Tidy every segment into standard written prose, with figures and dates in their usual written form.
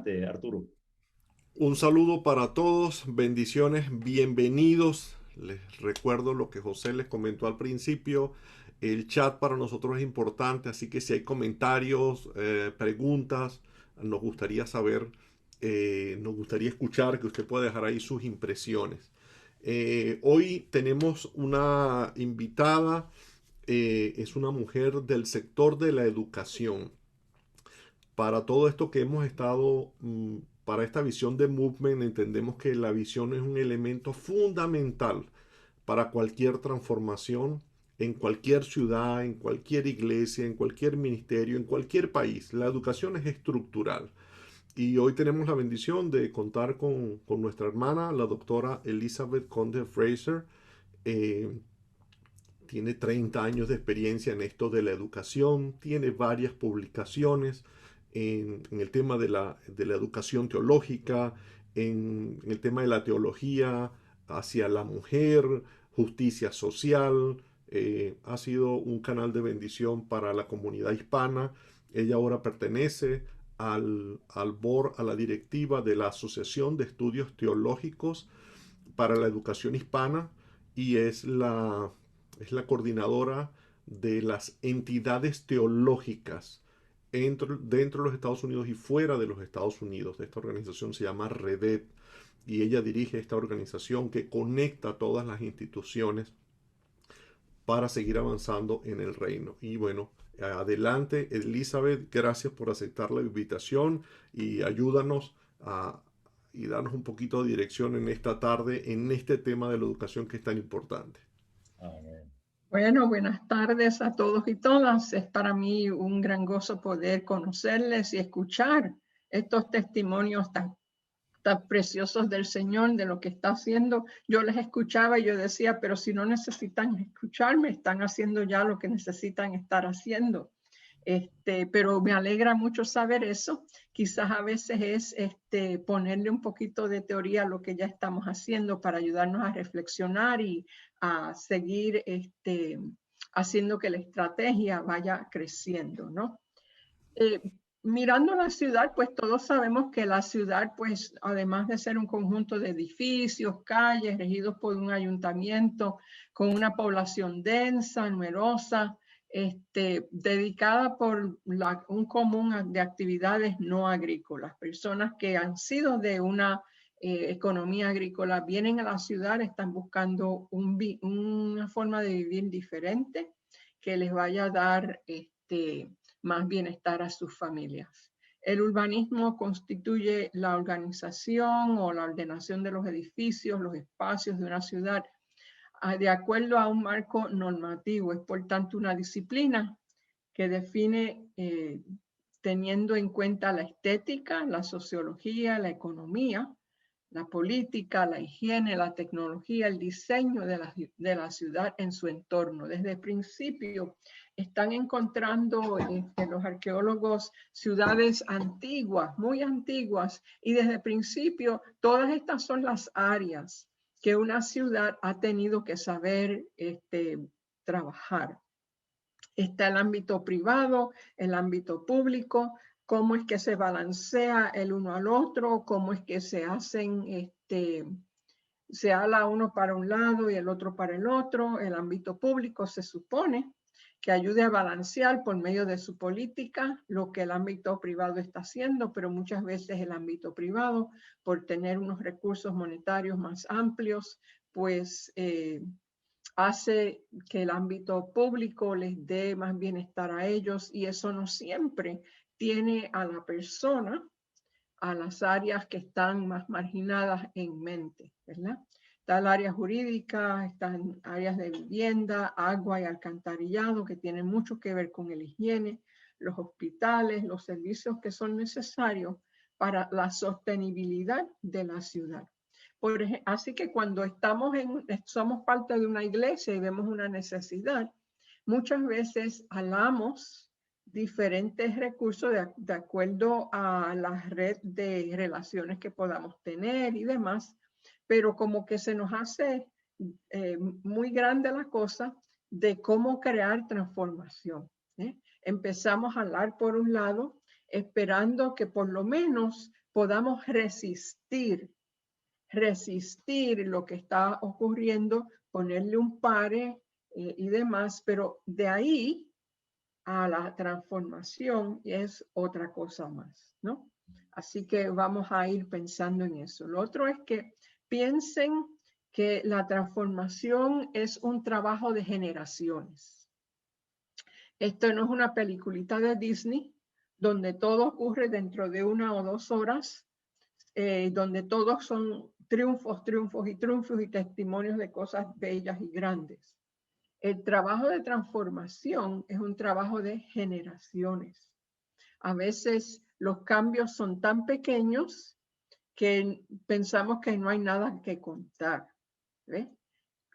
Arturo. Un saludo para todos, bendiciones, bienvenidos. Les recuerdo lo que José les comentó al principio. El chat para nosotros es importante, así que si hay comentarios, preguntas, nos gustaría saber, nos gustaría escuchar que usted pueda dejar ahí sus impresiones. Hoy tenemos una invitada, es una mujer del sector de la educación para todo esto que hemos estado, para esta visión de Movement, entendemos que la visión es un elemento fundamental para cualquier transformación en cualquier ciudad, en cualquier iglesia, en cualquier ministerio, en cualquier país. La educación es estructural. Y hoy tenemos la bendición de contar con nuestra hermana, la doctora Elizabeth Conde Fraser. Eh, Tiene 30 años de experiencia en esto de la educación, tiene varias publicaciones en el tema de la educación teológica, en el tema de la teología hacia la mujer, justicia social. Ha sido un canal de bendición para la comunidad hispana. Ella ahora pertenece al board, a la directiva de la Asociación de Estudios Teológicos para la Educación Hispana y es la coordinadora de las entidades teológicas dentro de los Estados Unidos y fuera de los Estados Unidos. Esta organización se llama REDET y ella dirige esta organización que conecta a todas las instituciones para seguir avanzando en el reino. Y bueno, adelante Elizabeth, gracias por aceptar la invitación y ayúdanos a, y darnos un poquito de dirección en esta tarde, en este tema de la educación que es tan importante. Amén. Bueno, buenas tardes a todos y todas. Es para mí un gran gozo poder conocerles y escuchar estos testimonios tan preciosos del Señor, de lo que está haciendo. Yo les escuchaba y yo decía, pero si no necesitan escucharme, están haciendo ya lo que necesitan estar haciendo. Pero me alegra mucho saber eso. Quizás a veces es ponerle un poquito de teoría a lo que ya estamos haciendo para ayudarnos a reflexionar y a seguir haciendo que la estrategia vaya creciendo, ¿no? Eh, Mirando la ciudad, pues todos sabemos que la ciudad, pues además de ser un conjunto de edificios, calles, regidos por un ayuntamiento, con una población densa, numerosa, dedicada por un común de actividades no agrícolas. Personas que han sido de una economía agrícola vienen a la ciudad, están buscando una forma de vivir diferente que les vaya a dar más bienestar a sus familias. El urbanismo constituye la organización o la ordenación de los edificios, los espacios de una ciudad de acuerdo a un marco normativo. Es por tanto una disciplina que define teniendo en cuenta la estética, la sociología, la economía, la política, la higiene, la tecnología, el diseño de la ciudad en su entorno. Desde el principio están encontrando los arqueólogos ciudades antiguas, muy antiguas, y desde el principio todas estas son las áreas que una ciudad ha tenido que saber trabajar. Está el ámbito privado, el ámbito público, cómo es que se balancea el uno al otro, cómo es que se hacen, se ala uno para un lado y el otro para el otro. El ámbito público se supone que ayude a balancear por medio de su política lo que el ámbito privado está haciendo, pero muchas veces el ámbito privado, por tener unos recursos monetarios más amplios, pues hace que el ámbito público les dé más bienestar a ellos y eso no siempre tiene a la persona, a las áreas que están más marginadas en mente, ¿verdad? Está el área jurídica, están áreas de vivienda, agua y alcantarillado que tienen mucho que ver con el higiene, los hospitales, los servicios que son necesarios para la sostenibilidad de la ciudad. Así que cuando somos parte de una iglesia y vemos una necesidad, muchas veces alamos diferentes recursos de acuerdo a la red de relaciones que podamos tener y demás, pero como que se nos hace muy grande la cosa de cómo crear transformación. Empezamos a hablar por un lado, esperando que por lo menos podamos resistir lo que está ocurriendo, ponerle un pare y demás, pero de ahí a la transformación es otra cosa más, ¿no? Así que vamos a ir pensando en eso. Lo otro es que piensen que la transformación es un trabajo de generaciones. Esto no es una peliculita de Disney donde todo ocurre dentro de 1 o 2 horas, donde todos son triunfos, triunfos y triunfos y testimonios de cosas bellas y grandes. El trabajo de transformación es un trabajo de generaciones. A veces los cambios son tan pequeños que pensamos que no hay nada que contar, ¿ves?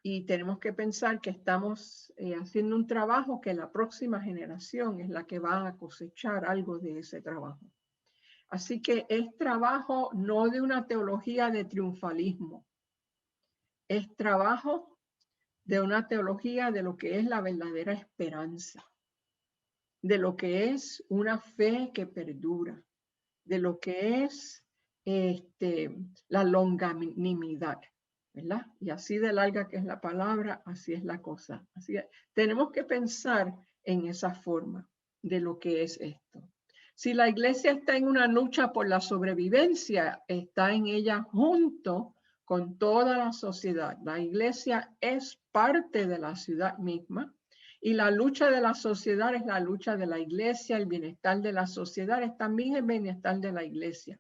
Y tenemos que pensar que estamos haciendo un trabajo que la próxima generación es la que va a cosechar algo de ese trabajo. Así que es trabajo no de una teología de triunfalismo, es trabajo de una teología de lo que es la verdadera esperanza, de lo que es una fe que perdura, de lo que es la longanimidad, ¿verdad? Y así de larga que es la palabra, así es la cosa. Así que tenemos que pensar en esa forma de lo que es esto. Si la iglesia está en una lucha por la sobrevivencia, está en ella junto con toda la sociedad. La iglesia es parte de la ciudad misma y la lucha de la sociedad es la lucha de la iglesia. El bienestar de la sociedad es también el bienestar de la iglesia.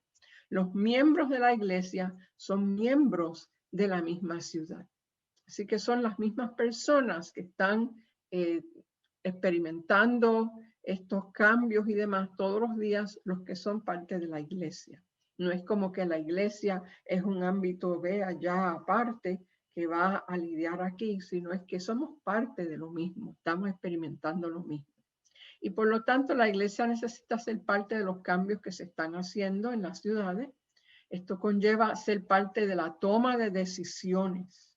Los miembros de la iglesia son miembros de la misma ciudad. Así que son las mismas personas que están experimentando estos cambios y demás todos los días, los que son parte de la iglesia. No es como que la iglesia es un ámbito allá aparte que va a lidiar aquí, sino es que somos parte de lo mismo, estamos experimentando lo mismo. Y por lo tanto la iglesia necesita ser parte de los cambios que se están haciendo en las ciudades. Esto conlleva ser parte de la toma de decisiones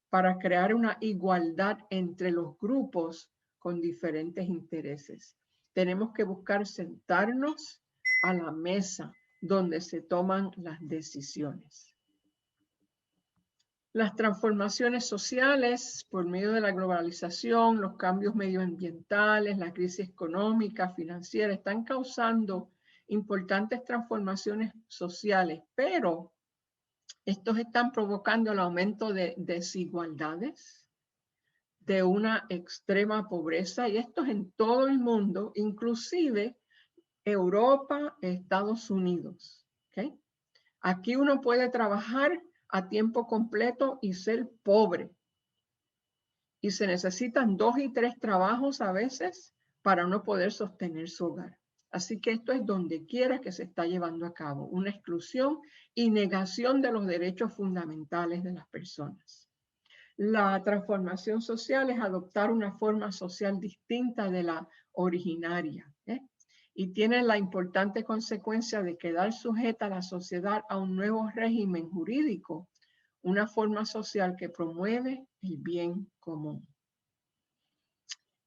para crear una igualdad entre los grupos con diferentes intereses. Tenemos que buscar sentarnos a la mesa donde se toman las decisiones. Las transformaciones sociales por medio de la globalización, los cambios medioambientales, la crisis económica, financiera, están causando importantes transformaciones sociales, pero estos están provocando el aumento de desigualdades, de una extrema pobreza, y esto es en todo el mundo, inclusive Europa, Estados Unidos. ¿Okay? Aquí uno puede trabajar a tiempo completo y ser pobre. Y se necesitan 2 y 3 trabajos a veces para no poder sostener su hogar. Así que esto es donde quiera que se está llevando a cabo, una exclusión y negación de los derechos fundamentales de las personas. La transformación social es adoptar una forma social distinta de la originaria, y tiene la importante consecuencia de quedar sujeta a la sociedad a un nuevo régimen jurídico, una forma social que promueve el bien común.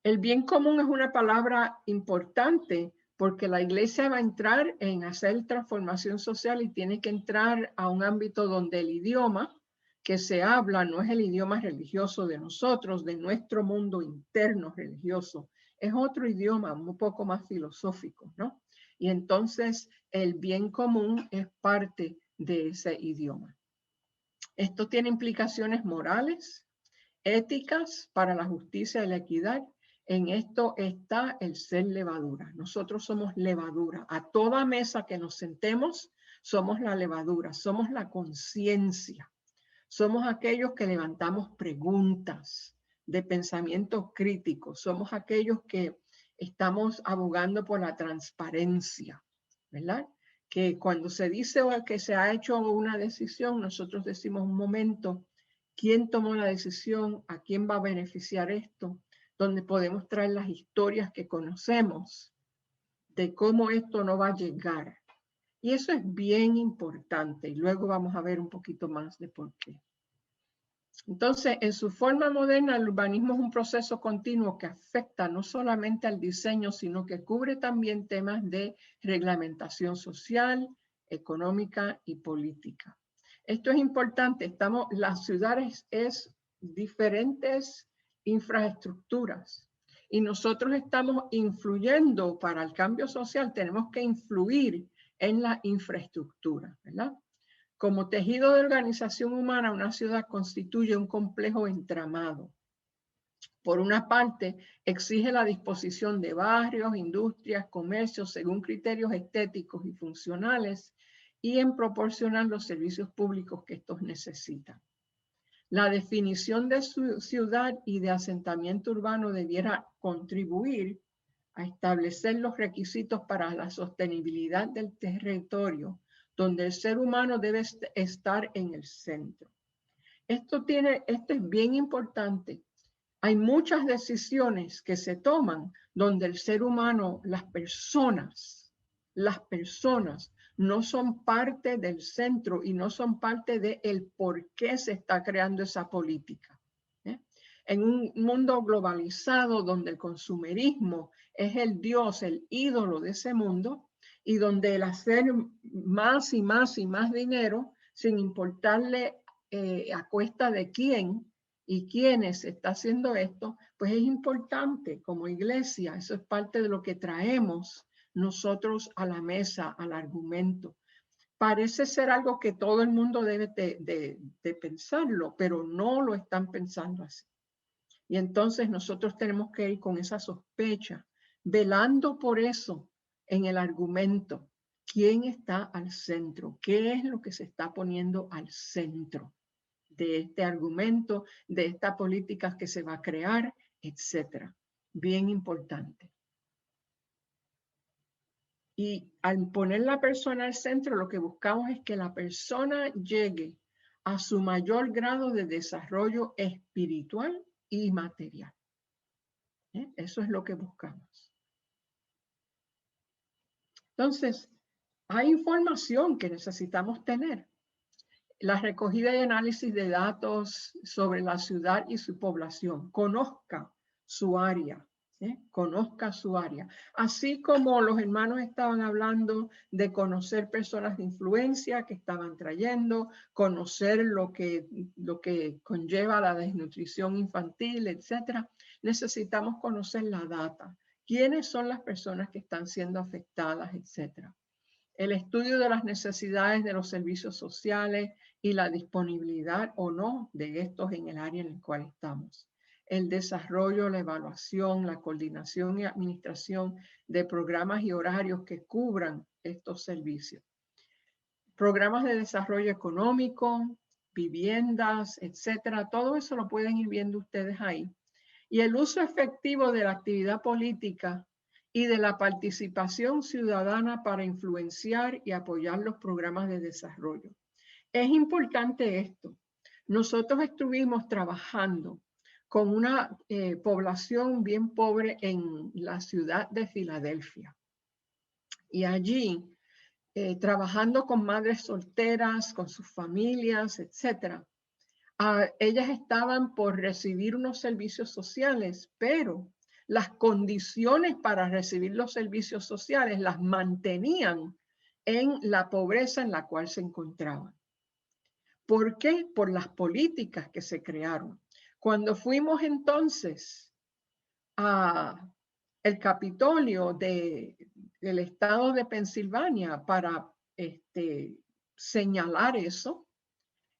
El bien común es una palabra importante porque la iglesia va a entrar en hacer transformación social y tiene que entrar a un ámbito donde el idioma que se habla no es el idioma religioso de nosotros, de nuestro mundo interno religioso, es otro idioma un poco más filosófico, ¿no? Y entonces el bien común es parte de ese idioma. Esto tiene implicaciones morales, éticas para la justicia y la equidad. En esto está el ser levadura. Nosotros somos levadura. A toda mesa que nos sentemos, somos la levadura, somos la conciencia. Somos aquellos que levantamos preguntas de pensamiento crítico. Somos aquellos que estamos abogando por la transparencia, ¿verdad? Que cuando se dice que se ha hecho una decisión, nosotros decimos un momento, ¿quién tomó la decisión? ¿A quién va a beneficiar esto? Donde podemos traer las historias que conocemos de cómo esto no va a llegar. Y eso es bien importante y luego vamos a ver un poquito más de por qué. Entonces, en su forma moderna, el urbanismo es un proceso continuo que afecta no solamente al diseño, sino que cubre también temas de reglamentación social, económica y política. Esto es importante. Las ciudades es diferentes infraestructuras y nosotros estamos influyendo para el cambio social. Tenemos que influir en la infraestructura, ¿verdad? Como tejido de organización humana, una ciudad constituye un complejo entramado. Por una parte, exige la disposición de barrios, industrias, comercios, según criterios estéticos y funcionales, y en proporcionar los servicios públicos que estos necesitan. La definición de su ciudad y de asentamiento urbano debiera contribuir a establecer los requisitos para la sostenibilidad del territorio, donde el ser humano debe estar en el centro. Esto es bien importante. Hay muchas decisiones que se toman donde el ser humano, las personas no son parte del centro y no son parte del por qué se está creando esa política. En un mundo globalizado donde el consumerismo es el Dios, el ídolo de ese mundo, y donde el hacer más y más y más dinero, sin importarle a cuesta de quién y quiénes está haciendo esto, pues es importante como iglesia. Eso es parte de lo que traemos nosotros a la mesa, al argumento. Parece ser algo que todo el mundo debe de pensarlo, pero no lo están pensando así. Y entonces nosotros tenemos que ir con esa sospecha, velando por eso en el argumento. ¿Quién está al centro? ¿Qué es lo que se está poniendo al centro de este argumento, de esta política que se va a crear, etcétera? Bien importante. Y al poner la persona al centro, lo que buscamos es que la persona llegue a su mayor grado de desarrollo espiritual y material. Eso es lo que buscamos. Entonces, hay información que necesitamos tener. La recogida y análisis de datos sobre la ciudad y su población. Conozca su área. Conozca su área. Así como los hermanos estaban hablando de conocer personas de influencia que estaban trayendo, conocer lo que conlleva la desnutrición infantil, etcétera. Necesitamos conocer la data. ¿Quiénes son las personas que están siendo afectadas, etcétera? El estudio de las necesidades de los servicios sociales y la disponibilidad o no de estos en el área en la cual estamos. El desarrollo, la evaluación, la coordinación y administración de programas y horarios que cubran estos servicios. Programas de desarrollo económico, viviendas, etcétera. Todo eso lo pueden ir viendo ustedes ahí. Y el uso efectivo de la actividad política y de la participación ciudadana para influenciar y apoyar los programas de desarrollo. Es importante esto. Nosotros estuvimos trabajando con una población bien pobre en la ciudad de Filadelfia. Y allí, trabajando con madres solteras, con sus familias, etcétera. Ellas estaban por recibir unos servicios sociales, pero las condiciones para recibir los servicios sociales las mantenían en la pobreza en la cual se encontraban. ¿Por qué? Por las políticas que se crearon. Cuando fuimos entonces al Capitolio del estado de Pensilvania para señalar eso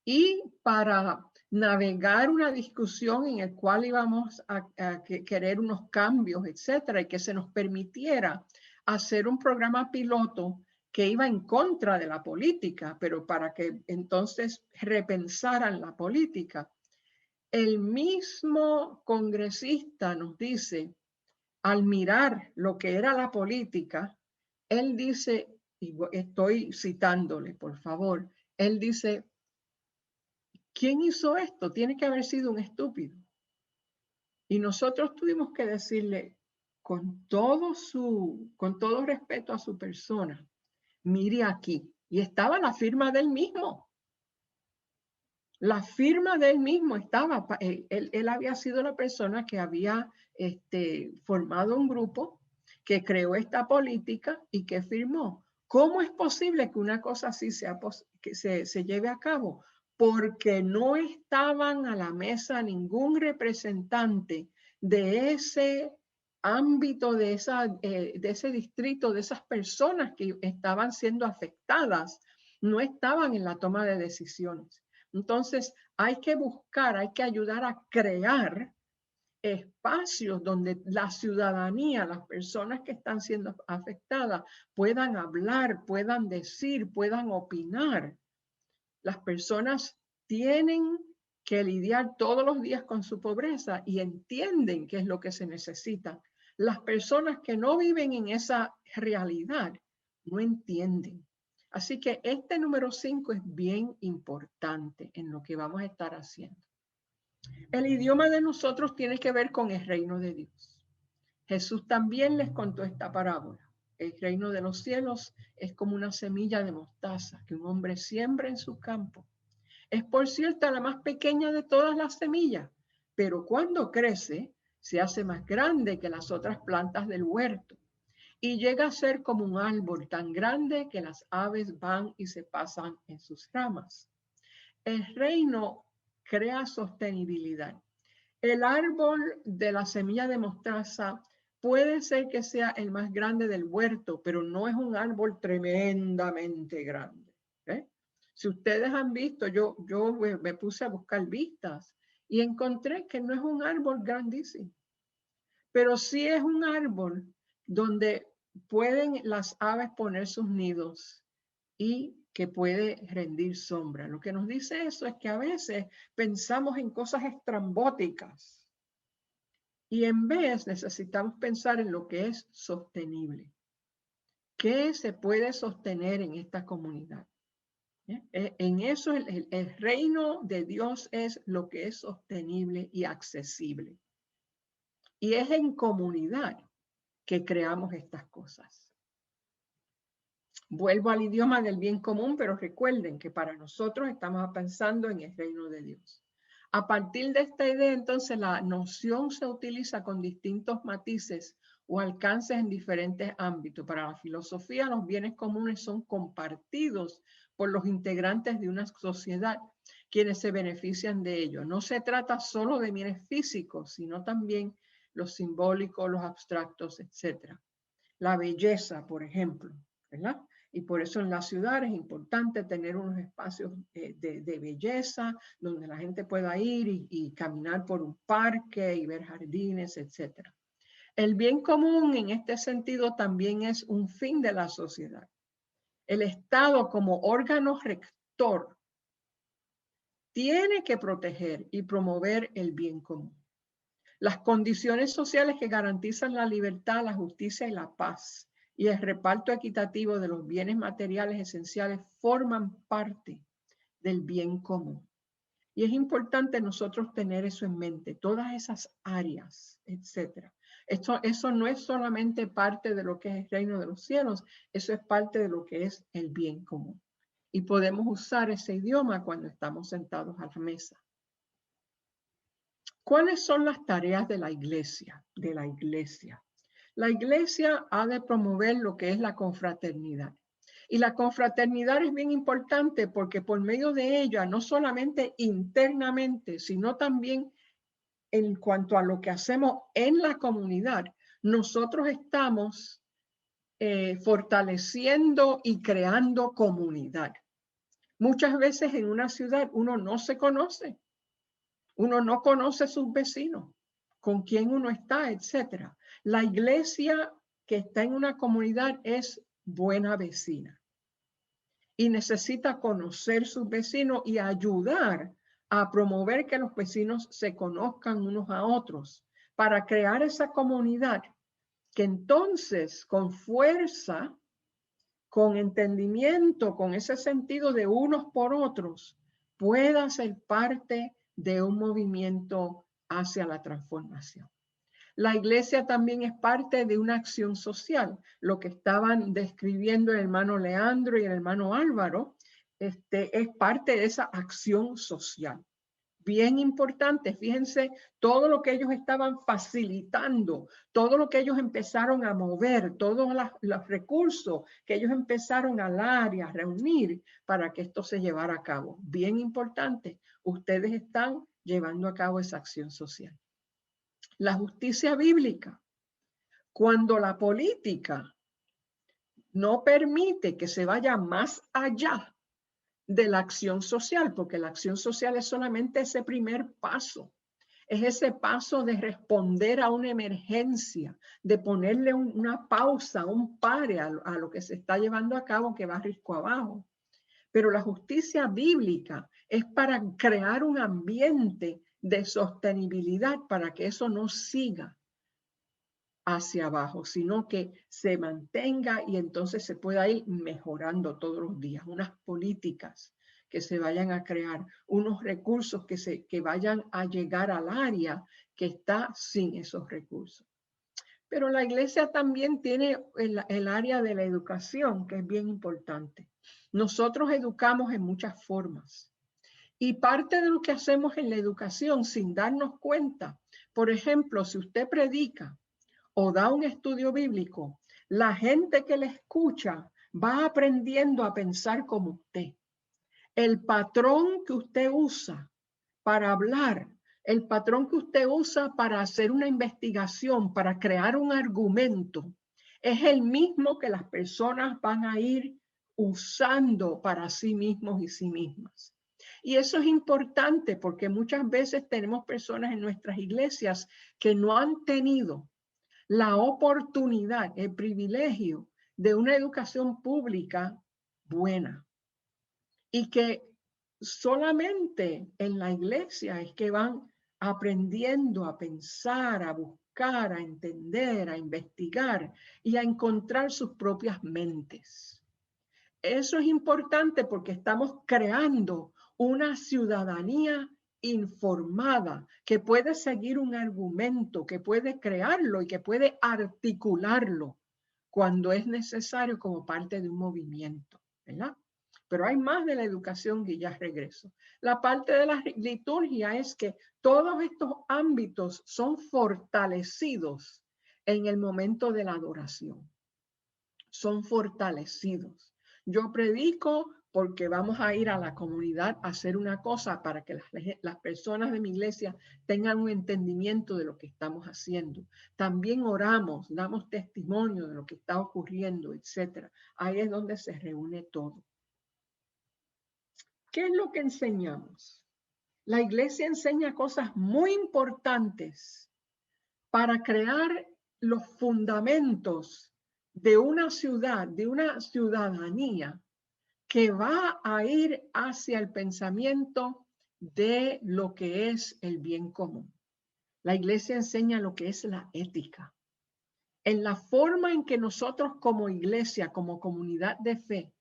y para navegar una discusión en la cual íbamos a querer unos cambios, etcétera, y que se nos permitiera hacer un programa piloto que iba en contra de la política, pero para que entonces repensaran la política. El mismo congresista nos dice, al mirar lo que era la política, él dice, y estoy citándole, por favor, él dice, ¿quién hizo esto? Tiene que haber sido un estúpido. Y nosotros tuvimos que decirle, con todo respeto a su persona, mire aquí. Y estaba la firma del mismo. La firma del mismo estaba. Él había sido la persona que había formado un grupo, que creó esta política y que firmó. ¿Cómo es posible que una cosa así que se lleve a cabo? Porque no estaban a la mesa ningún representante de ese ámbito, de ese distrito, de esas personas que estaban siendo afectadas, no estaban en la toma de decisiones. Entonces, hay que buscar, hay que ayudar a crear espacios donde la ciudadanía, las personas que están siendo afectadas, puedan hablar, puedan decir, puedan opinar. Las personas tienen que lidiar todos los días con su pobreza y entienden qué es lo que se necesita. Las personas que no viven en esa realidad no entienden. Así que este número 5 es bien importante en lo que vamos a estar haciendo. El idioma de nosotros tiene que ver con el reino de Dios. Jesús también les contó esta parábola. El reino de los cielos es como una semilla de mostaza que un hombre siembra en su campo. Es, por cierto, la más pequeña de todas las semillas, pero cuando crece, se hace más grande que las otras plantas del huerto y llega a ser como un árbol tan grande que las aves van y se pasan en sus ramas. El reino crea sostenibilidad. El árbol de la semilla de mostaza puede ser que sea el más grande del huerto, pero no es un árbol tremendamente grande. Si ustedes han visto, yo me puse a buscar vistas y encontré que no es un árbol grandísimo, pero sí es un árbol donde pueden las aves poner sus nidos y que puede rendir sombra. Lo que nos dice eso es que a veces pensamos en cosas estrambóticas y en vez necesitamos pensar en lo que es sostenible. ¿Qué se puede sostener en esta comunidad? En eso el reino de Dios es lo que es sostenible y accesible. Y es en comunidad que creamos estas cosas. Vuelvo al idioma del bien común, pero recuerden que para nosotros estamos pensando en el reino de Dios. A partir de esta idea, entonces, la noción se utiliza con distintos matices o alcances en diferentes ámbitos. Para la filosofía, los bienes comunes son compartidos por los integrantes de una sociedad, quienes se benefician de ello. No se trata solo de bienes físicos, sino también los simbólicos, los abstractos, etc. La belleza, por ejemplo, ¿verdad? Y por eso en la ciudad es importante tener unos espacios de belleza donde la gente pueda ir y caminar por un parque y ver jardines, etc. El bien común en este sentido también es un fin de la sociedad. El Estado como órgano rector tiene que proteger y promover el bien común. Las condiciones sociales que garantizan la libertad, la justicia y la paz y el reparto equitativo de los bienes materiales esenciales forman parte del bien común. Y es importante nosotros tener eso en mente, todas esas áreas, etc. Eso no es solamente parte de lo que es el reino de los cielos, eso es parte de lo que es el bien común. Y podemos usar ese idioma cuando estamos sentados a la mesa. ¿Cuáles son las tareas de la iglesia? La iglesia ha de promover lo que es la confraternidad. Y la confraternidad es bien importante porque por medio de ella, no solamente internamente, sino también en cuanto a lo que hacemos en la comunidad, nosotros estamos fortaleciendo y creando comunidad. Muchas veces en una ciudad uno no se conoce. Uno no conoce a sus vecinos, con quién uno está, etc. La iglesia que está en una comunidad es buena vecina y necesita conocer sus vecinos y ayudar a promover que los vecinos se conozcan unos a otros para crear esa comunidad que entonces con fuerza, con entendimiento, con ese sentido de unos por otros, pueda ser parte de un movimiento hacia la transformación. La iglesia también es parte de una acción social. Lo que estaban describiendo el hermano Leandro y el hermano Álvaro, es parte de esa acción social, Bien importante, fíjense todo lo que ellos estaban facilitando, todo lo que ellos empezaron a mover, todos los recursos que ellos empezaron a dar y a reunir para que esto se llevara a cabo. Bien importante, ustedes están llevando a cabo esa acción social. La justicia bíblica, cuando la política no permite que se vaya más allá de la acción social, porque la acción social es solamente ese primer paso, es ese paso de responder a una emergencia, de ponerle una pausa, un pare a lo que se está llevando a cabo que va risco abajo. Pero la justicia bíblica es para crear un ambiente de sostenibilidad para que eso no siga hacia abajo, sino que se mantenga y entonces se pueda ir mejorando todos los días, unas políticas que se vayan a crear, unos recursos que vayan a llegar al área que está sin esos recursos. Pero la iglesia también tiene el área de la educación, que es bien importante. Nosotros educamos en muchas formas. Y parte de lo que hacemos en la educación sin darnos cuenta, por ejemplo, si usted predica o da un estudio bíblico, la gente que le escucha va aprendiendo a pensar como usted. El patrón que usted usa para hablar, el patrón que usted usa para hacer una investigación, para crear un argumento, es el mismo que las personas van a ir usando para sí mismos y sí mismas. Y eso es importante porque muchas veces tenemos personas en nuestras iglesias que no han tenido la oportunidad, el privilegio de una educación pública buena y que solamente en la iglesia es que van aprendiendo a pensar, a buscar, a entender, a investigar y a encontrar sus propias mentes. Eso es importante porque estamos creando una ciudadanía informada que puede seguir un argumento, que puede crearlo y que puede articularlo cuando es necesario como parte de un movimiento, ¿verdad? Pero hay más de la educación y ya regreso. La parte de la liturgia es que todos estos ámbitos son fortalecidos en el momento de la adoración. Son fortalecidos. Yo predico porque vamos a ir a la comunidad a hacer una cosa para que las personas de mi iglesia tengan un entendimiento de lo que estamos haciendo. También oramos, damos testimonio de lo que está ocurriendo, etc. Ahí es donde se reúne todo. ¿Qué es lo que enseñamos? La iglesia enseña cosas muy importantes para crear los fundamentos de una ciudad, de una ciudadanía que va a ir hacia el pensamiento de lo que es el bien común. La iglesia enseña lo que es la ética. En la forma en que nosotros como iglesia, como comunidad de fe,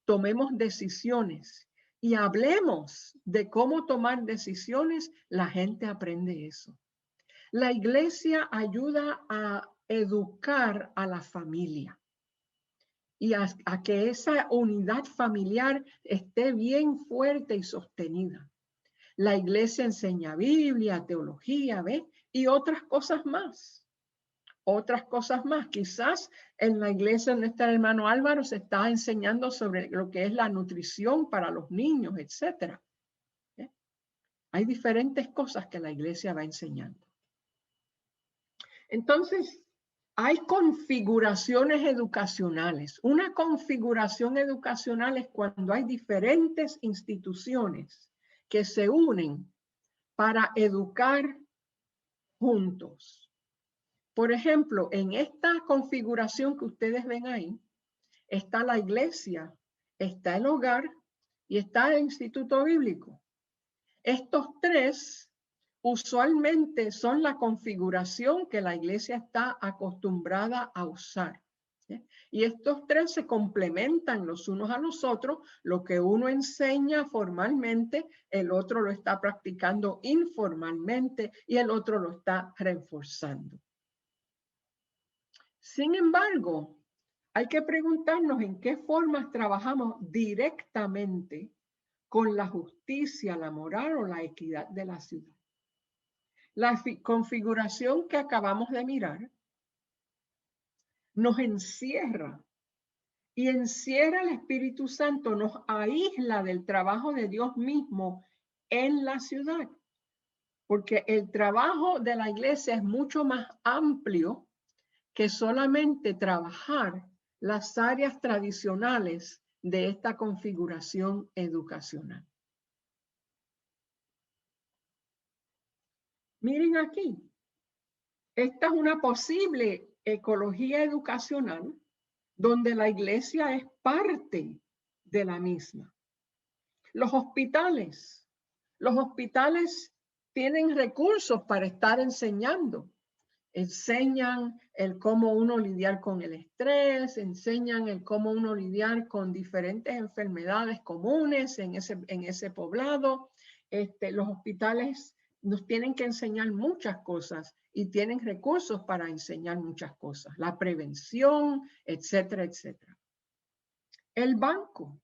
tomemos decisiones y hablemos de cómo tomar decisiones, la gente aprende eso. La iglesia ayuda a educar a la familia y a que esa unidad familiar esté bien fuerte y sostenida. La iglesia enseña Biblia, teología, ¿ves? Y otras cosas más. Otras cosas más. Quizás en la iglesia donde está el hermano Álvaro se está enseñando sobre lo que es la nutrición para los niños, etc. Hay diferentes cosas que la iglesia va enseñando. Entonces, hay configuraciones educacionales. Una configuración educacional es cuando hay diferentes instituciones que se unen para educar juntos. Por ejemplo, en esta configuración que ustedes ven ahí, está la iglesia, está el hogar y está el instituto bíblico. Estos tres usualmente son la configuración que la iglesia está acostumbrada a usar. ¿Sí? Y estos tres se complementan los unos a los otros. Lo que uno enseña formalmente, el otro lo está practicando informalmente y el otro lo está reforzando. Sin embargo, hay que preguntarnos en qué formas trabajamos directamente con la justicia, la moral o la equidad de la ciudad. La configuración que acabamos de mirar nos encierra y encierra el Espíritu Santo, nos aísla del trabajo de Dios mismo en la ciudad, porque el trabajo de la iglesia es mucho más amplio que solamente trabajar las áreas tradicionales de esta configuración educacional. Miren aquí, esta es una posible ecología educacional donde la iglesia es parte de la misma. Los hospitales tienen recursos para estar enseñando. Enseñan el cómo uno lidiar con el estrés, enseñan el cómo uno lidiar con diferentes enfermedades comunes en ese poblado. Los hospitales nos tienen que enseñar muchas cosas y tienen recursos para enseñar muchas cosas. La prevención, etcétera, etcétera. El banco.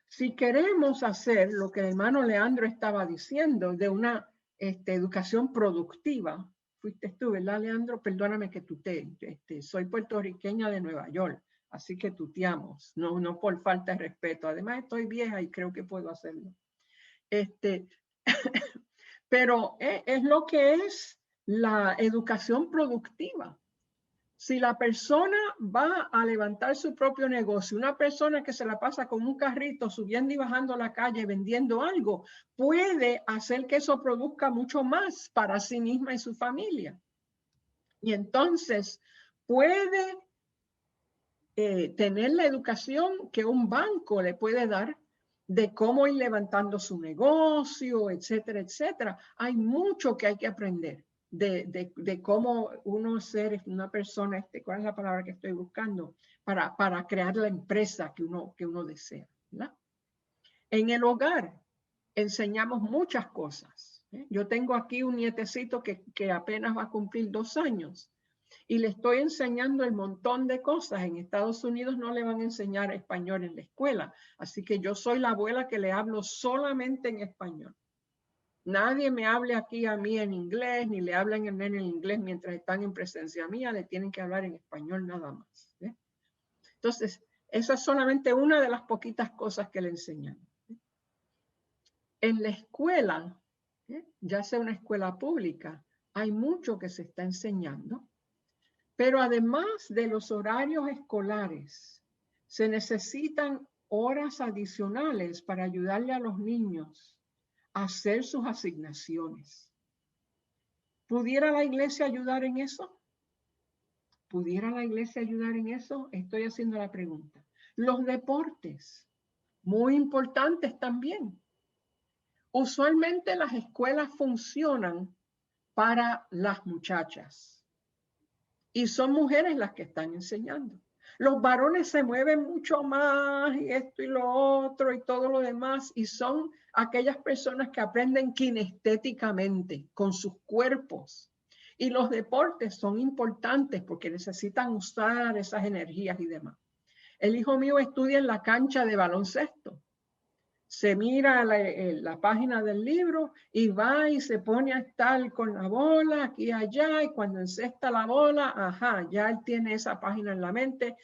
Si queremos hacer lo que el hermano Leandro estaba diciendo de una educación productiva, fuiste tú, ¿verdad, Leandro? Perdóname que soy puertorriqueña de Nueva York, así que tuteamos, no por falta de respeto. Además, estoy vieja y creo que puedo hacerlo. Pero es lo que es la educación productiva. Si la persona va a levantar su propio negocio, una persona que se la pasa con un carrito subiendo y bajando la calle vendiendo algo, puede hacer que eso produzca mucho más para sí misma y su familia. Y entonces puede tener la educación que un banco le puede dar de cómo ir levantando su negocio, etcétera, etcétera. Hay mucho que hay que aprender de cómo uno ser una persona, ¿cuál es la palabra que estoy buscando? Para crear la empresa que uno desea, ¿verdad? En el hogar enseñamos muchas cosas. Yo tengo aquí un nietecito que apenas va a cumplir 2 años. Y le estoy enseñando el montón de cosas. En Estados Unidos no le van a enseñar español en la escuela. Así que yo soy la abuela que le hablo solamente en español. Nadie me hable aquí a mí en inglés, ni le hablan en inglés mientras están en presencia mía. Le tienen que hablar en español nada más. Entonces, esa es solamente una de las poquitas cosas que le enseñamos. En la escuela, ya sea una escuela pública, hay mucho que se está enseñando. Pero además de los horarios escolares, se necesitan horas adicionales para ayudarle a los niños a hacer sus asignaciones. ¿Pudiera la iglesia ayudar en eso? ¿Pudiera la iglesia ayudar en eso? Estoy haciendo la pregunta. Los deportes, muy importantes también. Usualmente las escuelas funcionan para las muchachas. Y son mujeres las que están enseñando. Los varones se mueven mucho más y esto y lo otro y todo lo demás. Y son aquellas personas que aprenden kinestéticamente con sus cuerpos. Y los deportes son importantes porque necesitan usar esas energías y demás. El hijo mío estudia en la cancha de baloncesto. Se mira la página del libro y va y se pone a estar con la bola aquí y allá, y cuando encesta la bola, ajá, ya él tiene esa página en la mente,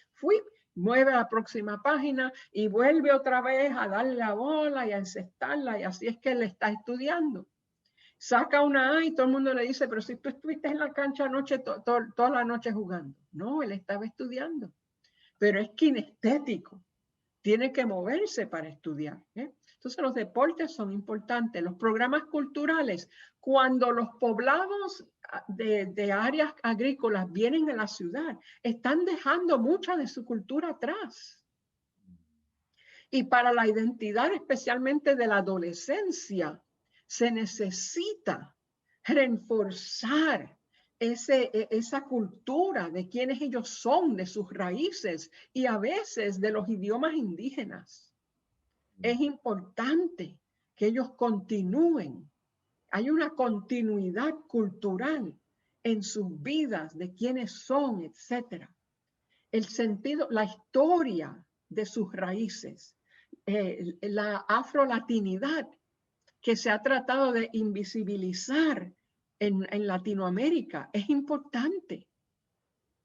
mueve a la próxima página y vuelve otra vez a darle la bola y a encestarla, y así es que él está estudiando. Saca una A y todo el mundo le dice, pero si tú estuviste en la cancha anoche, toda la noche jugando. No, él estaba estudiando, pero es kinestético. Tiene que moverse para estudiar. Entonces los deportes son importantes. Los programas culturales, cuando los poblados de áreas agrícolas vienen a la ciudad, están dejando mucha de su cultura atrás. Y para la identidad, especialmente de la adolescencia, se necesita reforzar esa cultura de quienes ellos son, de sus raíces y a veces de los idiomas indígenas. Es importante que ellos continúen. Hay una continuidad cultural en sus vidas de quiénes son, etcétera. El sentido, la historia de sus raíces. la afrolatinidad que se ha tratado de invisibilizar en Latinoamérica. Es importante.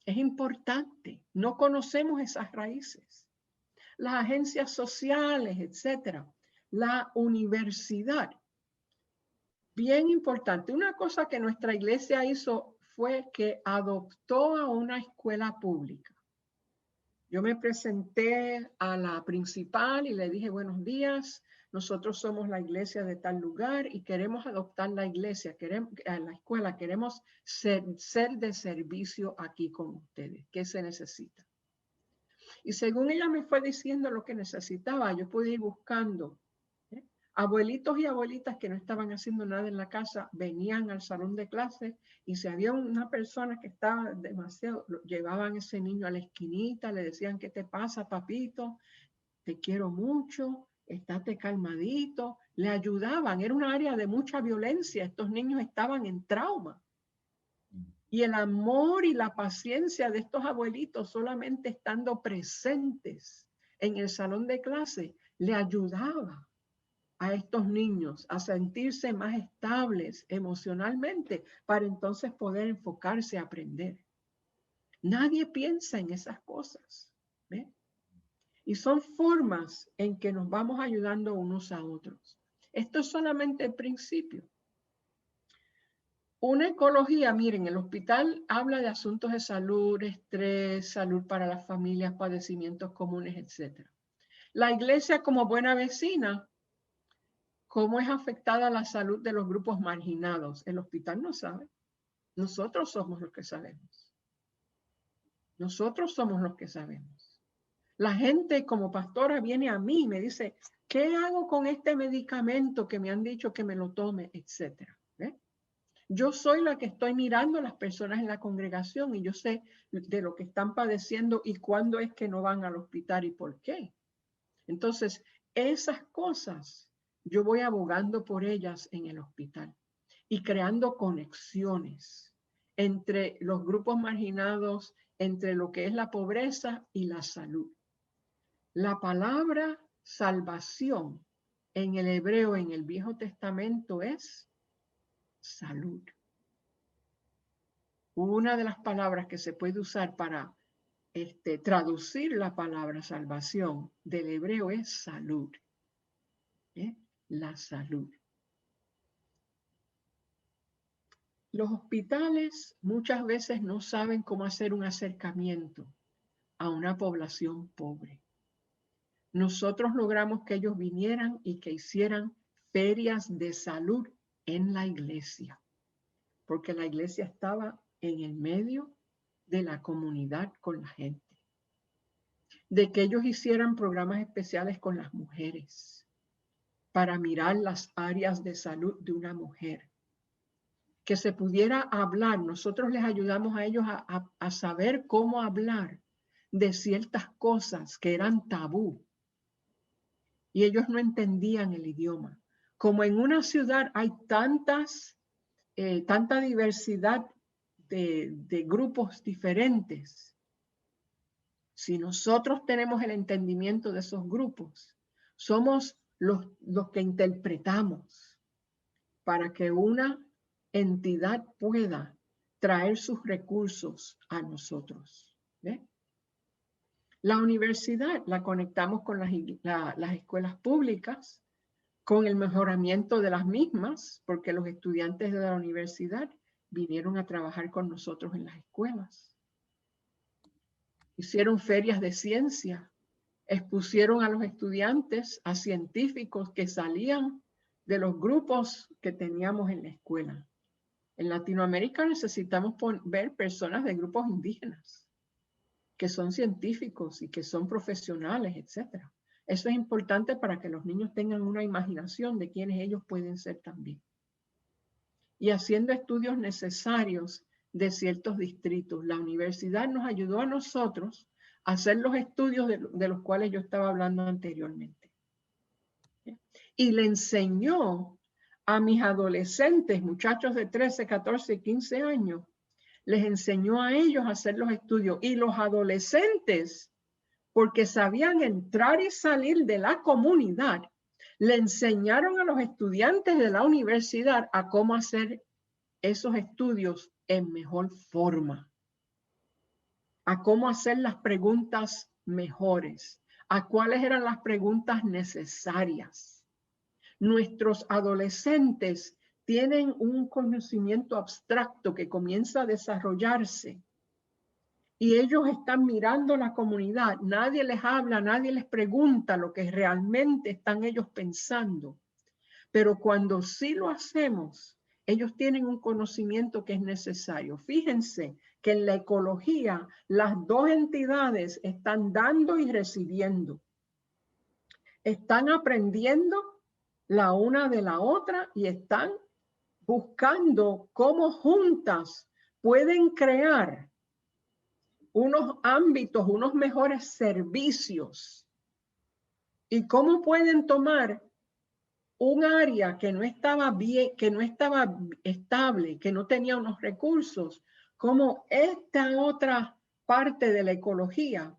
Es importante. No conocemos esas raíces. Las agencias sociales, etcétera. La universidad. Bien importante. Una cosa que nuestra iglesia hizo fue que adoptó a una escuela pública. Yo me presenté a la principal y le dije, buenos días, nosotros somos la iglesia de tal lugar y queremos adoptar la iglesia, la escuela, queremos ser de servicio aquí con ustedes. ¿Qué se necesita? Y según ella me fue diciendo lo que necesitaba, yo pude ir buscando. Abuelitos y abuelitas que no estaban haciendo nada en la casa venían al salón de clase y si había una persona que estaba demasiado, llevaban ese niño a la esquinita, le decían, ¿qué te pasa, papito? Te quiero mucho, estate calmadito. Le ayudaban, era un área de mucha violencia, estos niños estaban en trauma. Y el amor y la paciencia de estos abuelitos solamente estando presentes en el salón de clase le ayudaba a estos niños a sentirse más estables emocionalmente para entonces poder enfocarse a aprender. Nadie piensa en esas cosas. ¿Ve? Y son formas en que nos vamos ayudando unos a otros. Esto es solamente el principio. Una ecología, miren, el hospital habla de asuntos de salud, estrés, salud para las familias, padecimientos comunes, etc. La iglesia como buena vecina, ¿cómo es afectada la salud de los grupos marginados? El hospital no sabe. Nosotros somos los que sabemos. Nosotros somos los que sabemos. La gente como pastora viene a mí y me dice, ¿qué hago con este medicamento que me han dicho que me lo tome, etcétera? ¿Ve? Yo soy la que estoy mirando a las personas en la congregación y yo sé de lo que están padeciendo y cuándo es que no van al hospital y por qué. Entonces, esas cosas yo voy abogando por ellas en el hospital y creando conexiones entre los grupos marginados, entre lo que es la pobreza y la salud. La palabra salvación en el hebreo, en el Viejo Testamento, es salud. Una de las palabras que se puede usar para traducir la palabra salvación del hebreo es salud. La salud. Los hospitales muchas veces no saben cómo hacer un acercamiento a una población pobre. Nosotros logramos que ellos vinieran y que hicieran ferias de salud en la iglesia, porque la iglesia estaba en el medio de la comunidad con la gente. De que ellos hicieran programas especiales con las mujeres para mirar las áreas de salud de una mujer. Que se pudiera hablar, nosotros les ayudamos a ellos a saber cómo hablar de ciertas cosas que eran tabú. Y ellos no entendían el idioma. Como en una ciudad hay tanta diversidad de grupos diferentes, si nosotros tenemos el entendimiento de esos grupos, somos los que interpretamos para que una entidad pueda traer sus recursos a nosotros. ¿Ve? La universidad la conectamos con las escuelas públicas, con el mejoramiento de las mismas, porque los estudiantes de la universidad vinieron a trabajar con nosotros en las escuelas. Hicieron ferias de ciencia, expusieron a los estudiantes, a científicos que salían de los grupos que teníamos en la escuela. En Latinoamérica necesitamos ver personas de grupos indígenas, que son científicos y que son profesionales, etc. Eso es importante para que los niños tengan una imaginación de quiénes ellos pueden ser también. Y haciendo estudios necesarios de ciertos distritos. La universidad nos ayudó a nosotros a hacer los estudios de los cuales yo estaba hablando anteriormente. Y le enseñó a mis adolescentes, muchachos de 13, 14, 15 años, les enseñó a ellos a hacer los estudios. Y los adolescentes porque sabían entrar y salir de la comunidad. Le enseñaron a los estudiantes de la universidad a cómo hacer esos estudios en mejor forma, a cómo hacer las preguntas mejores, a cuáles eran las preguntas necesarias. Nuestros adolescentes tienen un conocimiento abstracto que comienza a desarrollarse y ellos están mirando la comunidad. Nadie les habla, nadie les pregunta lo que realmente están ellos pensando. Pero cuando sí lo hacemos, ellos tienen un conocimiento que es necesario. Fíjense que en la ecología las dos entidades están dando y recibiendo. Están aprendiendo la una de la otra y están buscando cómo juntas pueden crear unos ámbitos, unos mejores servicios y cómo pueden tomar un área que no estaba bien, que no estaba estable, que no tenía unos recursos, como esta otra parte de la ecología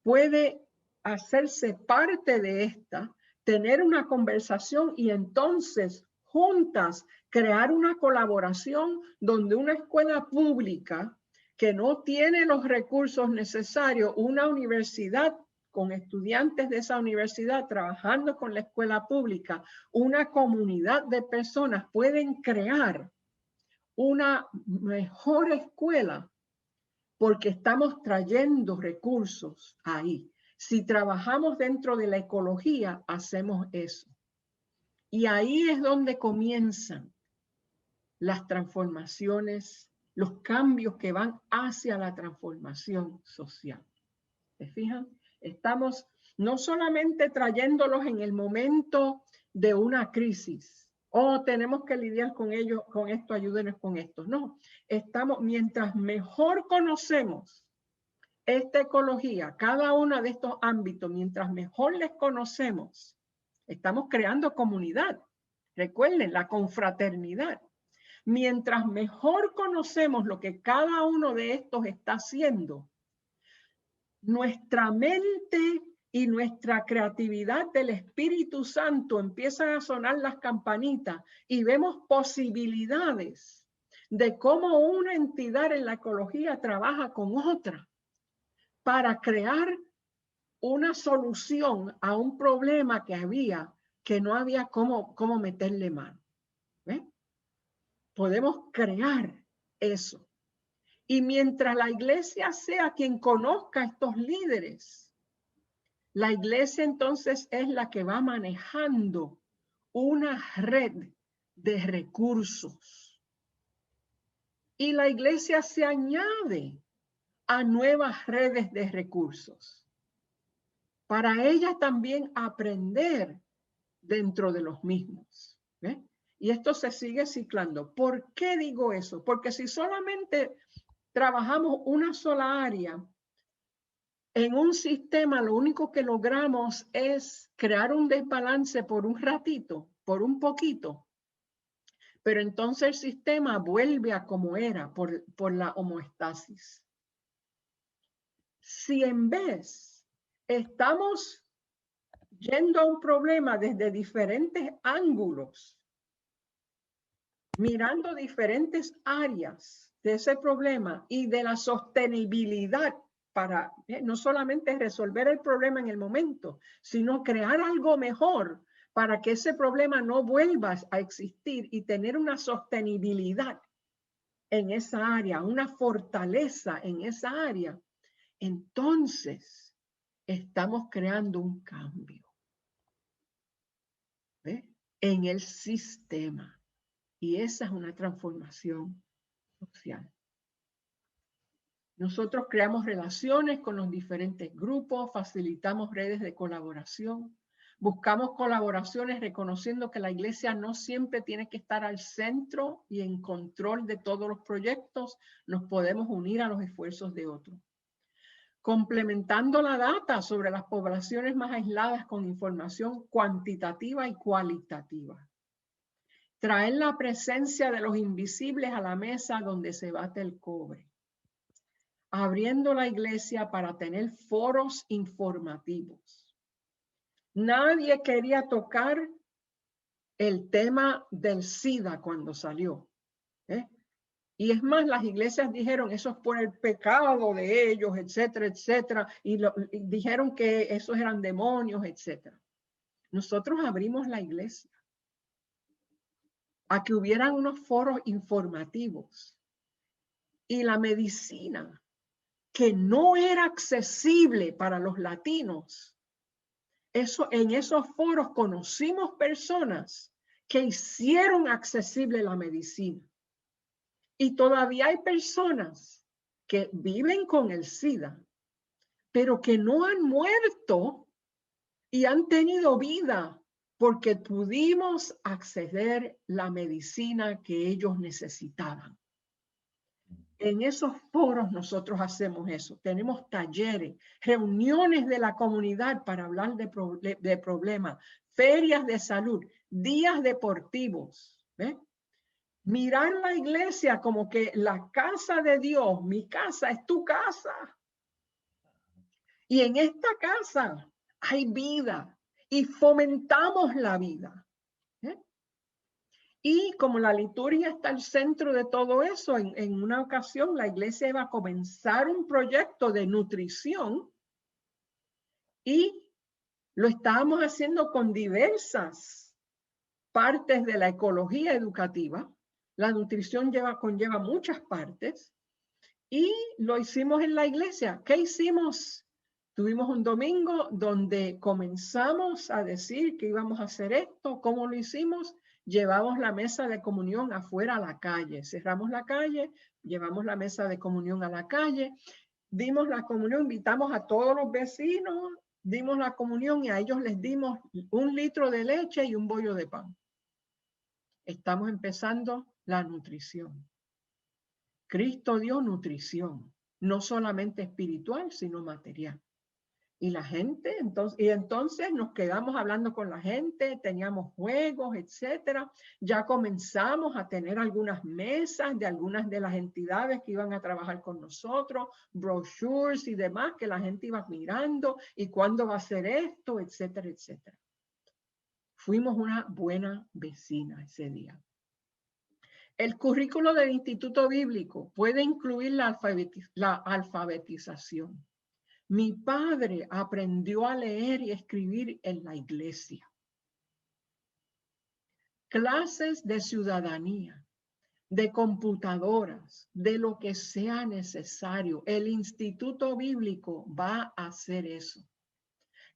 puede hacerse parte de esta, tener una conversación y entonces juntas crear una colaboración donde una escuela pública que no tiene los recursos necesarios, una universidad con estudiantes de esa universidad trabajando con la escuela pública, una comunidad de personas pueden crear una mejor escuela porque estamos trayendo recursos ahí. Si trabajamos dentro de la ecología, hacemos eso. Y ahí es donde comienzan las transformaciones, los cambios que van hacia la transformación social. ¿Se fijan? Estamos no solamente trayéndolos en el momento de una crisis, tenemos que lidiar con ellos, con esto, ayúdenos con esto. No, estamos, mientras mejor conocemos esta ecología, cada uno de estos ámbitos, mientras mejor les conocemos, estamos creando comunidad. Recuerden, la confraternidad. Mientras mejor conocemos lo que cada uno de estos está haciendo, nuestra mente y nuestra creatividad del Espíritu Santo empiezan a sonar las campanitas y vemos posibilidades de cómo una entidad en la ecología trabaja con otra para crear una solución a un problema que había, que no había cómo meterle mano. ¿Ve? Podemos crear eso. Y mientras la iglesia sea quien conozca a estos líderes, la iglesia entonces es la que va manejando una red de recursos. Y la iglesia se añade a nuevas redes de recursos para ella también aprender dentro de los mismos. ¿Ve? Y esto se sigue ciclando. ¿Por qué digo eso? Porque si solamente trabajamos una sola área, en un sistema lo único que logramos es crear un desbalance por un ratito, por un poquito, pero entonces el sistema vuelve a como era por la homeostasis. Si en vez estamos yendo a un problema desde diferentes ángulos, mirando diferentes áreas de ese problema y de la sostenibilidad para no solamente resolver el problema en el momento, sino crear algo mejor para que ese problema no vuelva a existir y tener una sostenibilidad en esa área, una fortaleza en esa área, entonces estamos creando un cambio, ¿ve? En el sistema. Y esa es una transformación social. Nosotros creamos relaciones con los diferentes grupos, facilitamos redes de colaboración, buscamos colaboraciones reconociendo que la iglesia no siempre tiene que estar al centro y en control de todos los proyectos, nos podemos unir a los esfuerzos de otros. Complementando la data sobre las poblaciones más aisladas con información cuantitativa y cualitativa. Traer la presencia de los invisibles a la mesa donde se bate el cobre. abriendo la iglesia para tener foros informativos. Nadie quería tocar el tema del SIDA cuando salió. Y es más, las iglesias dijeron, eso es por el pecado de ellos, etcétera, etcétera. Y dijeron que esos eran demonios, etcétera. Nosotros abrimos la iglesia a que hubieran unos foros informativos. Y la medicina, que no era accesible para los latinos, en esos foros conocimos personas que hicieron accesible la medicina. Y todavía hay personas que viven con el SIDA, pero que no han muerto y han tenido vida porque pudimos acceder a la medicina que ellos necesitaban. En esos foros nosotros hacemos eso. Tenemos talleres, reuniones de la comunidad para hablar de problemas, ferias de salud, días deportivos. ¿Ves? Mirar la iglesia como que la casa de Dios, mi casa es tu casa. Y en esta casa hay vida y fomentamos la vida. Y como la liturgia está al centro de todo eso, en una ocasión la iglesia iba a comenzar un proyecto de nutrición y lo estábamos haciendo con diversas partes de la ecología educativa. La nutrición conlleva muchas partes y lo hicimos en la iglesia. ¿Qué hicimos? Tuvimos un domingo donde comenzamos a decir que íbamos a hacer esto. ¿Cómo lo hicimos? Llevamos la mesa de comunión afuera a la calle. Cerramos la calle, llevamos la mesa de comunión a la calle, dimos la comunión, invitamos a todos los vecinos, dimos la comunión y a ellos les dimos 1 litro de leche y un bollo de pan. Estamos empezando la nutrición. Cristo dio nutrición, no solamente espiritual, sino material. Y la gente, entonces nos quedamos hablando con la gente, teníamos juegos, etcétera. Ya comenzamos a tener algunas mesas de algunas de las entidades que iban a trabajar con nosotros, brochures y demás, que la gente iba mirando, y cuándo va a ser esto, etcétera, etcétera. Fuimos una buena vecina ese día. El currículo del Instituto Bíblico puede incluir la alfabetización. Mi padre aprendió a leer y escribir en la iglesia. Clases de ciudadanía, de computadoras, de lo que sea necesario. El Instituto Bíblico va a hacer eso.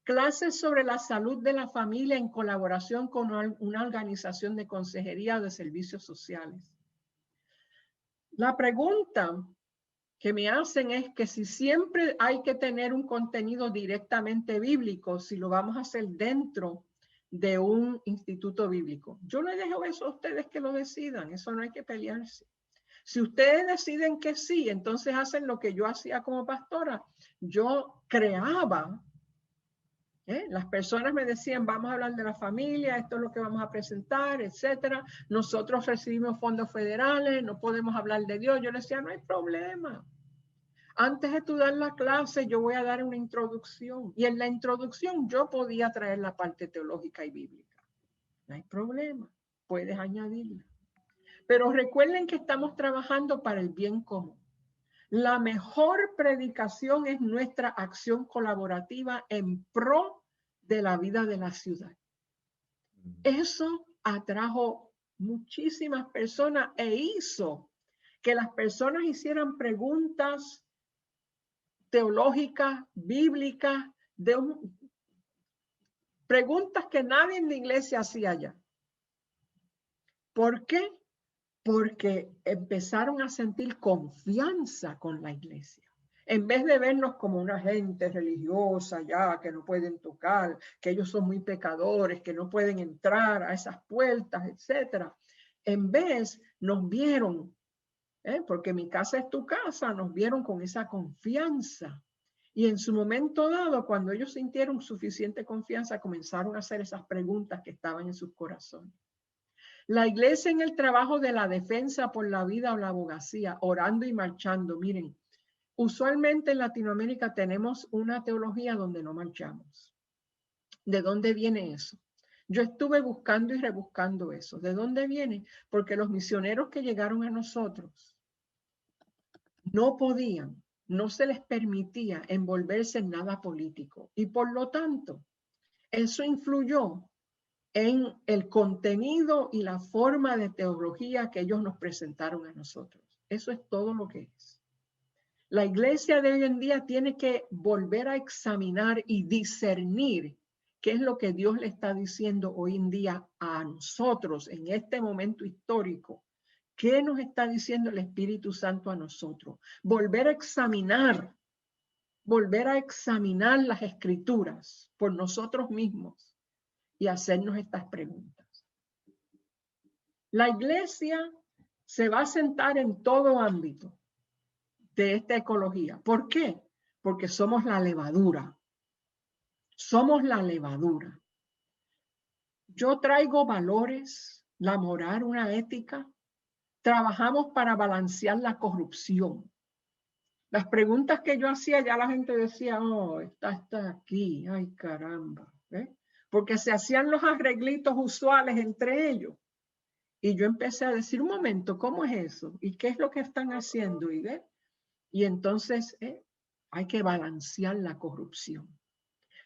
Clases sobre la salud de la familia en colaboración con una organización de consejería de servicios sociales. La pregunta que me hacen es que si siempre hay que tener un contenido directamente bíblico, si lo vamos a hacer dentro de un instituto bíblico. Yo les dejo eso a ustedes que lo decidan, eso no hay que pelearse. Si ustedes deciden que sí, entonces hacen lo que yo hacía como pastora. Yo creaba, las personas me decían, vamos a hablar de la familia, esto es lo que vamos a presentar, etcétera. Nosotros recibimos fondos federales, no podemos hablar de Dios. Yo les decía, no hay problema. Antes de tú dar la clase, yo voy a dar una introducción. Y en la introducción yo podía traer la parte teológica y bíblica. No hay problema, puedes añadirla. Pero recuerden que estamos trabajando para el bien común. La mejor predicación es nuestra acción colaborativa en pro de la vida de la ciudad. Eso atrajo muchísimas personas e hizo que las personas hicieran preguntas teológicas, bíblicas, preguntas que nadie en la iglesia hacía ya. ¿Por qué? Porque empezaron a sentir confianza con la iglesia. En vez de vernos como una gente religiosa ya, que no pueden tocar, que ellos son muy pecadores, que no pueden entrar a esas puertas, etcétera. En vez nos vieron, porque mi casa es tu casa, nos vieron con esa confianza. Y en su momento dado, cuando ellos sintieron suficiente confianza, comenzaron a hacer esas preguntas que estaban en sus corazones. La iglesia en el trabajo de la defensa por la vida o la abogacía, orando y marchando. Miren, Usualmente en Latinoamérica tenemos una teología donde no marchamos. ¿De dónde viene eso? Yo estuve buscando y rebuscando eso. ¿De dónde viene? Porque los misioneros que llegaron a nosotros no podían, no se les permitía envolverse en nada político. Y por lo tanto, eso influyó en el contenido y la forma de teología que ellos nos presentaron a nosotros. Eso es todo lo que es. La iglesia de hoy en día tiene que volver a examinar y discernir qué es lo que Dios le está diciendo hoy en día a nosotros en este momento histórico. ¿Qué nos está diciendo el Espíritu Santo a nosotros? Volver a examinar las escrituras por nosotros mismos y hacernos estas preguntas. La iglesia se va a sentar en todo ámbito de esta ecología. ¿Por qué? Porque somos la levadura. Somos la levadura. Yo traigo valores, la moral, una ética. Trabajamos para balancear la corrupción. Las preguntas que yo hacía, ya la gente decía, oh, está aquí, ay caramba. ¿Eh? Porque se hacían los arreglitos usuales entre ellos. Y yo empecé a decir, un momento, ¿cómo es eso? ¿Y qué es lo que están haciendo? Y entonces hay que balancear la corrupción.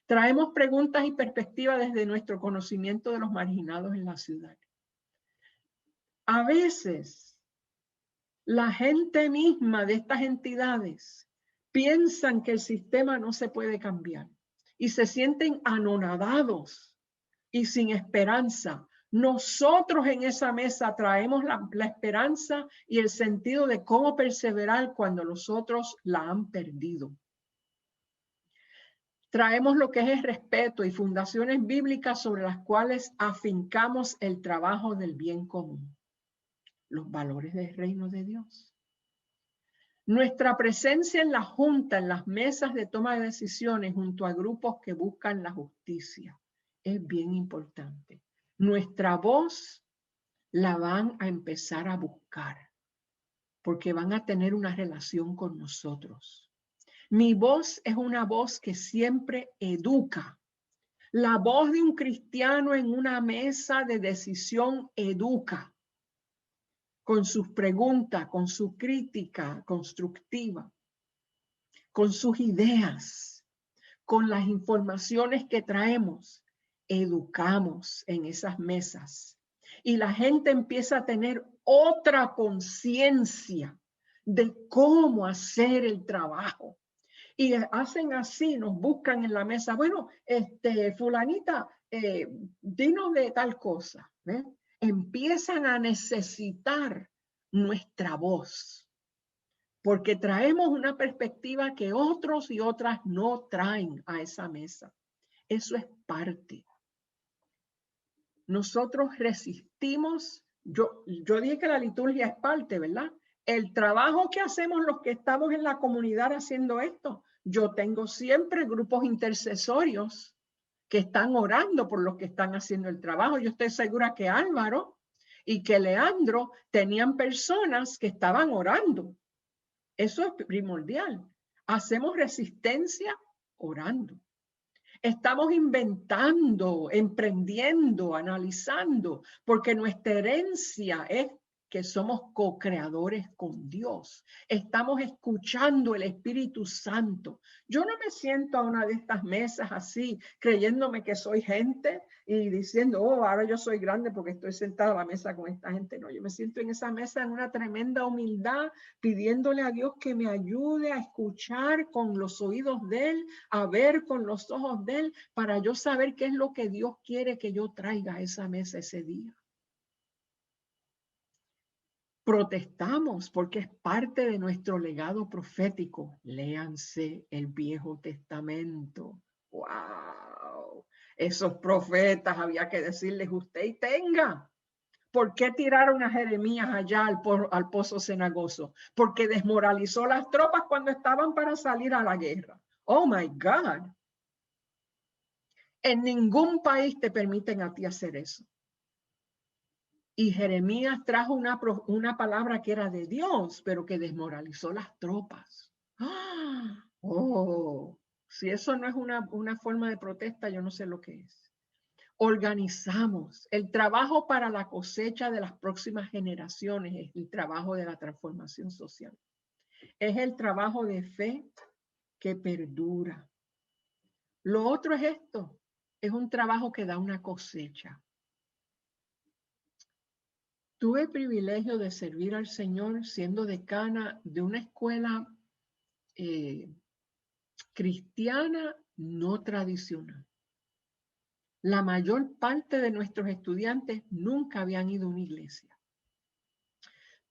Traemos preguntas y perspectivas desde nuestro conocimiento de los marginados en la ciudad. A veces, la gente misma de estas entidades piensan que el sistema no se puede cambiar y se sienten anonadados y sin esperanza. Nosotros en esa mesa traemos la esperanza y el sentido de cómo perseverar cuando los otros la han perdido. Traemos lo que es el respeto y fundaciones bíblicas sobre las cuales afincamos el trabajo del bien común, los valores del reino de Dios. Nuestra presencia en la junta, en las mesas de toma de decisiones junto a grupos que buscan la justicia, es bien importante. Nuestra voz la van a empezar a buscar porque van a tener una relación con nosotros. Mi voz es una voz que siempre educa. La voz de un cristiano en una mesa de decisión educa con sus preguntas, con su crítica constructiva, con sus ideas, con las informaciones que traemos. Educamos en esas mesas y la gente empieza a tener otra conciencia de cómo hacer el trabajo. Y hacen así, nos buscan en la mesa. Bueno, fulanita, dinos de tal cosa. ¿Ves? Empiezan a necesitar nuestra voz, porque traemos una perspectiva que otros y otras no traen a esa mesa. Eso es parte. Nosotros resistimos, yo dije que la liturgia es parte, ¿verdad? El trabajo que hacemos los que estamos en la comunidad haciendo esto, yo tengo siempre grupos intercesorios que están orando por los que están haciendo el trabajo. Yo estoy segura que Álvaro y que Leandro tenían personas que estaban orando. Eso es primordial. Hacemos resistencia orando. Estamos inventando, emprendiendo, analizando, porque nuestra herencia es que somos co-creadores con Dios. Estamos escuchando el Espíritu Santo. Yo no me siento a una de estas mesas así, creyéndome que soy gente y diciendo, oh, ahora yo soy grande porque estoy sentado a la mesa con esta gente. No, yo me siento en esa mesa en una tremenda humildad, pidiéndole a Dios que me ayude a escuchar con los oídos de Él, a ver con los ojos de Él, para yo saber qué es lo que Dios quiere que yo traiga a esa mesa ese día. Protestamos porque es parte de nuestro legado profético. Léanse el Viejo Testamento. ¡Wow! Esos profetas había que decirles usted y tenga. ¿Por qué tiraron a Jeremías allá al pozo cenagoso? Porque desmoralizó las tropas cuando estaban para salir a la guerra. Oh my God. En ningún país te permiten a ti hacer eso. Y Jeremías trajo una palabra que era de Dios, pero que desmoralizó las tropas. ¡Ah! Oh, si eso no es una forma de protesta, yo no sé lo que es. Organizamos. El trabajo para la cosecha de las próximas generaciones es el trabajo de la transformación social. Es el trabajo de fe que perdura. Lo otro es esto, es un trabajo que da una cosecha. Tuve el privilegio de servir al Señor siendo decana de una escuela cristiana no tradicional. La mayor parte de nuestros estudiantes nunca habían ido a una iglesia,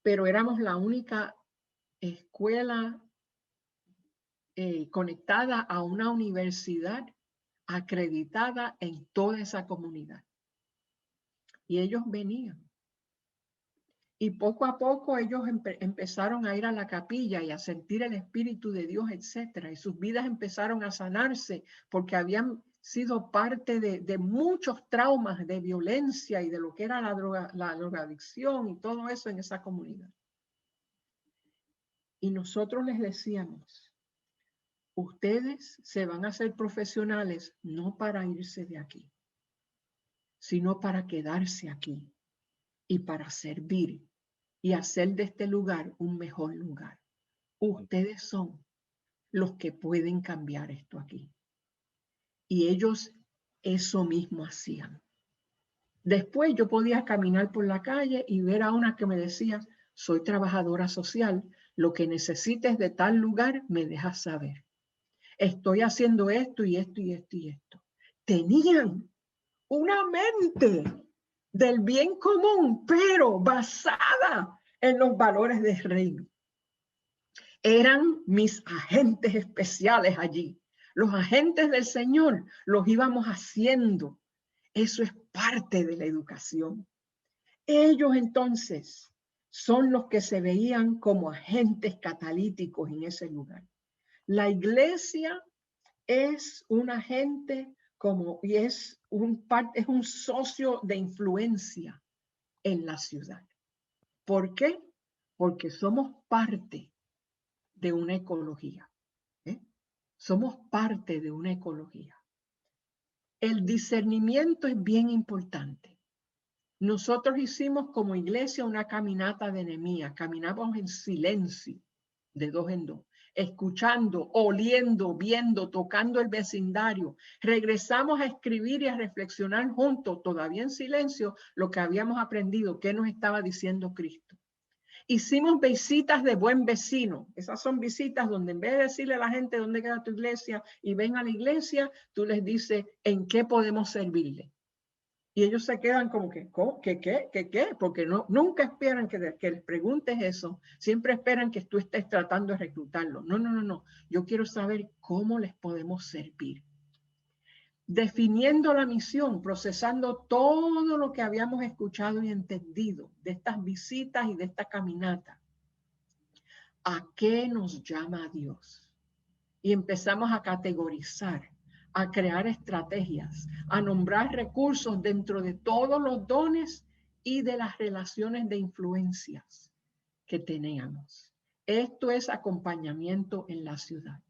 pero éramos la única escuela conectada a una universidad acreditada en toda esa comunidad. Y ellos venían. Y poco a poco ellos empezaron a ir a la capilla y a sentir el Espíritu de Dios, etcétera. Y sus vidas empezaron a sanarse porque habían sido parte de muchos traumas de violencia y de lo que era la drogadicción y todo eso en esa comunidad. Y nosotros les decíamos, ustedes se van a hacer profesionales no para irse de aquí, sino para quedarse aquí y para servir y hacer de este lugar un mejor lugar. Ustedes son los que pueden cambiar esto aquí. Y ellos eso mismo hacían. Después yo podía caminar por la calle y ver a una que me decía, soy trabajadora social, lo que necesites de tal lugar me dejas saber. Estoy haciendo esto y esto y esto y esto. Tenían una mente del bien común, pero basada en los valores del reino. Eran mis agentes especiales allí. Los agentes del Señor los íbamos haciendo. Eso es parte de la educación. Ellos entonces son los que se veían como agentes catalíticos en ese lugar. La iglesia es un agente y es un socio de influencia en la ciudad. ¿Por qué? Porque somos parte de una ecología. Somos parte de una ecología. El discernimiento es bien importante. Nosotros hicimos como iglesia una caminata de Nehemías. Caminamos en silencio, de dos en dos, escuchando, oliendo, viendo, tocando el vecindario. Regresamos a escribir y a reflexionar juntos, todavía en silencio, lo que habíamos aprendido, qué nos estaba diciendo Cristo. Hicimos visitas de buen vecino. Esas son visitas donde en vez de decirle a la gente dónde queda tu iglesia y ven a la iglesia, tú les dices en qué podemos servirle. Y ellos se quedan como que, ¿qué? Porque nunca esperan que les preguntes eso. Siempre esperan que tú estés tratando de reclutarlo. No. Yo quiero saber cómo les podemos servir. Definiendo la misión, procesando todo lo que habíamos escuchado y entendido de estas visitas y de esta caminata. ¿A qué nos llama Dios? Y empezamos a categorizar, a crear estrategias, a nombrar recursos dentro de todos los dones y de las relaciones de influencias que teníamos. Esto es acompañamiento en la ciudad.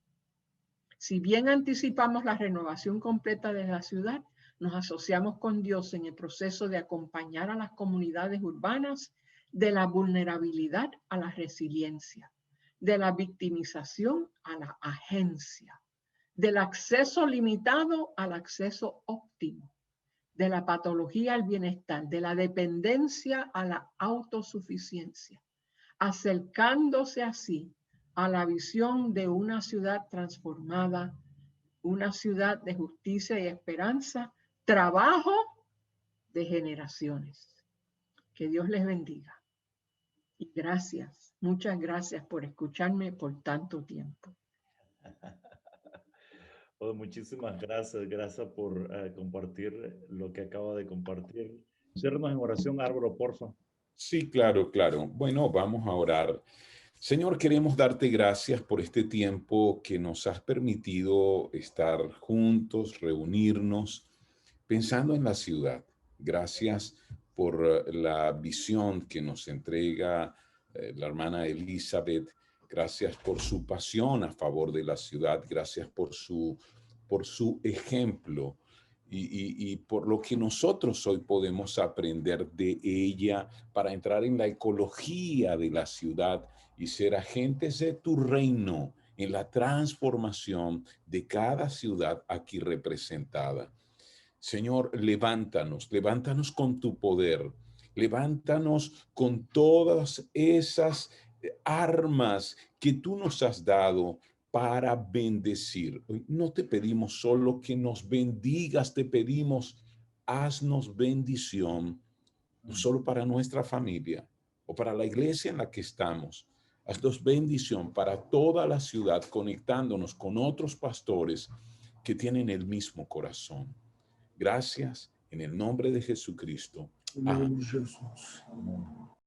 Si bien anticipamos la renovación completa de la ciudad, nos asociamos con Dios en el proceso de acompañar a las comunidades urbanas de la vulnerabilidad a la resiliencia, de la victimización a la agencia, del acceso limitado al acceso óptimo, de la patología al bienestar, de la dependencia a la autosuficiencia, acercándose así a la visión de una ciudad transformada, una ciudad de justicia y esperanza, trabajo de generaciones. Que Dios les bendiga. Y gracias, muchas gracias por escucharme por tanto tiempo. Oh, muchísimas gracias, gracias por compartir lo que acaba de compartir. Ciérranos en oración, Álvaro, porfa. Sí, claro. Bueno, vamos a orar. Señor, queremos darte gracias por este tiempo que nos has permitido estar juntos, reunirnos, pensando en la ciudad. Gracias por la visión que nos entrega la hermana Elizabeth Gracias por su pasión a favor de la ciudad. Gracias por su ejemplo y por lo que nosotros hoy podemos aprender de ella para entrar en la ecología de la ciudad y ser agentes de tu reino en la transformación de cada ciudad aquí representada. Señor, levántanos con tu poder, levántanos con todas esas armas que tú nos has dado para bendecir. No te pedimos solo que nos bendigas, te pedimos, haznos bendición, no solo para nuestra familia o para la iglesia en la que estamos. Haznos bendición para toda la ciudad, conectándonos con otros pastores que tienen el mismo corazón. Gracias en el nombre de Jesucristo. Amén.